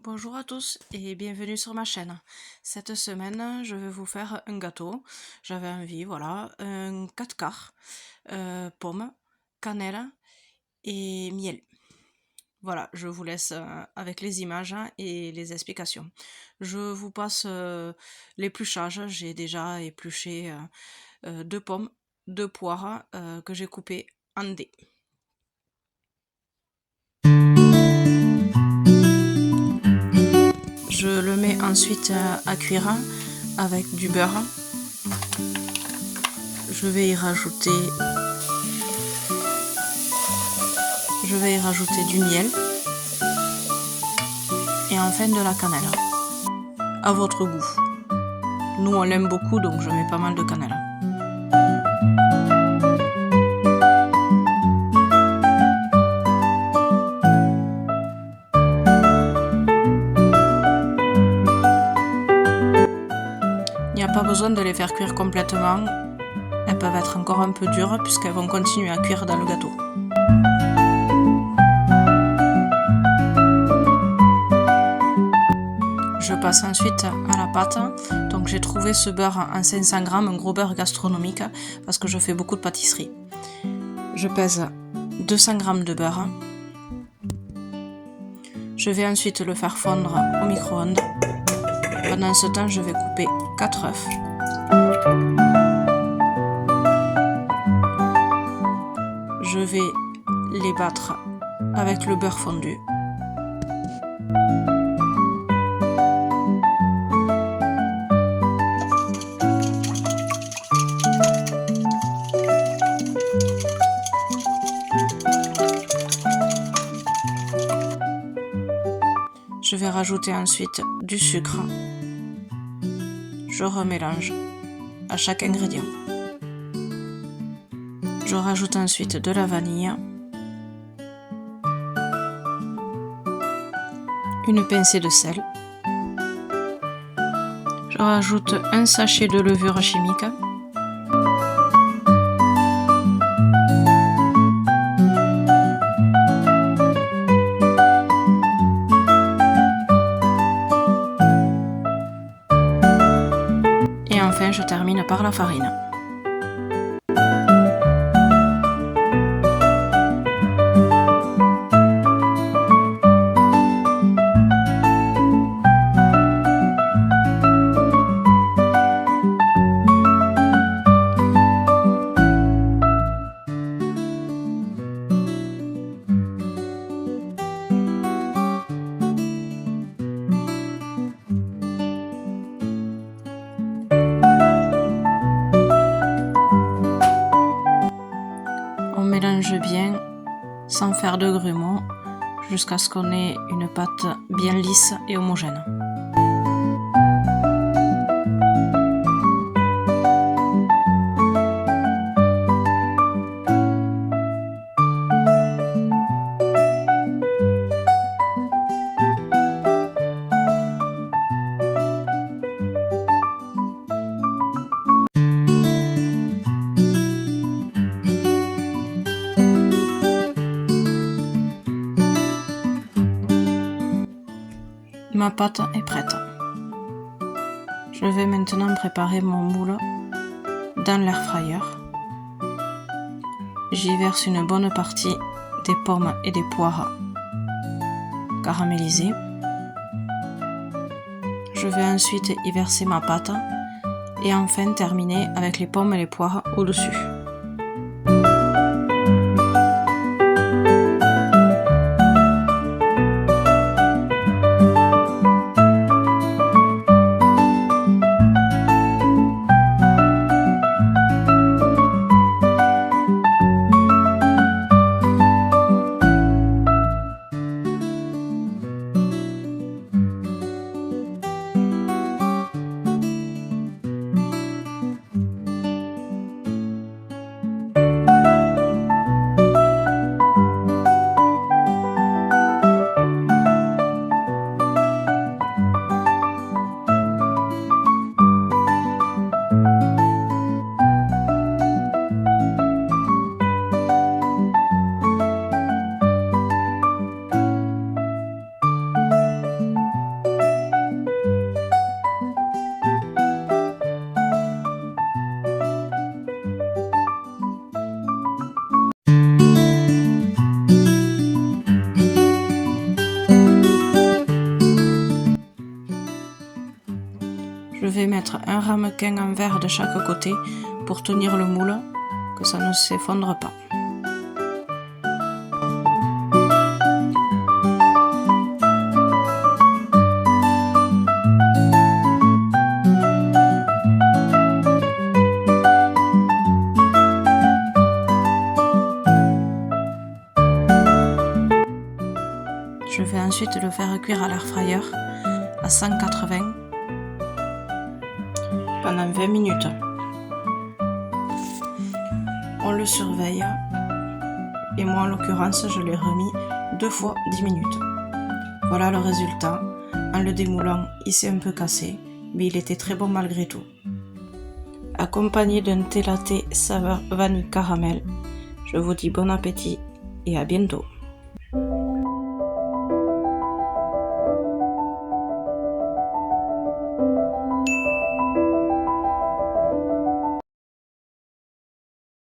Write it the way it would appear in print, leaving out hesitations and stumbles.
Bonjour à tous et bienvenue sur ma chaîne. Cette semaine, je vais vous faire un gâteau. J'avais envie, voilà, un 4 quarts, pommes, cannelle et miel. Voilà, je vous laisse avec les images et les explications. Je vous passe l'épluchage. J'ai déjà épluché 2 pommes, 2 poires que j'ai coupées en dés. Je le mets ensuite à cuire avec du beurre. Je vais y rajouter du miel et enfin de la cannelle, à votre goût. Nous on l'aime beaucoup donc je mets pas mal de cannelle. Il n'y a pas besoin de les faire cuire complètement, elles peuvent être encore un peu dures puisqu'elles vont continuer à cuire dans le gâteau. Je passe ensuite à la pâte. Donc j'ai trouvé ce beurre en 500 g, un gros beurre gastronomique parce que je fais beaucoup de pâtisserie. Je pèse 200 g de beurre. Je vais ensuite le faire fondre au micro-ondes. Pendant ce temps, je vais couper 4 œufs. Je vais les battre avec le beurre fondu. Je vais rajouter ensuite du sucre. Je remélange à chaque ingrédient. Je rajoute ensuite de la vanille, une pincée de sel. Je rajoute un sachet de levure chimique. Et enfin, je termine par la farine. On mélange bien sans faire de grumeaux jusqu'à ce qu'on ait une pâte bien lisse et homogène. Ma pâte est prête. Je vais maintenant préparer mon moule dans l'air fryer. J'y verse une bonne partie des pommes et des poires caramélisées. Je vais ensuite y verser ma pâte et enfin terminer avec les pommes et les poires au-dessus. vais mettre un ramequin en verre de chaque côté pour tenir le moule, que ça ne s'effondre pas. Je vais ensuite le faire cuire à l'air fryer à 180 pendant 20 minutes. On le surveille et moi en l'occurrence je l'ai remis 2 fois 10 minutes. Voilà le résultat. En le démoulant, il s'est un peu cassé, mais il était très bon malgré tout. Accompagné d'un thé latte saveur vanille caramel, je vous dis bon appétit et à bientôt.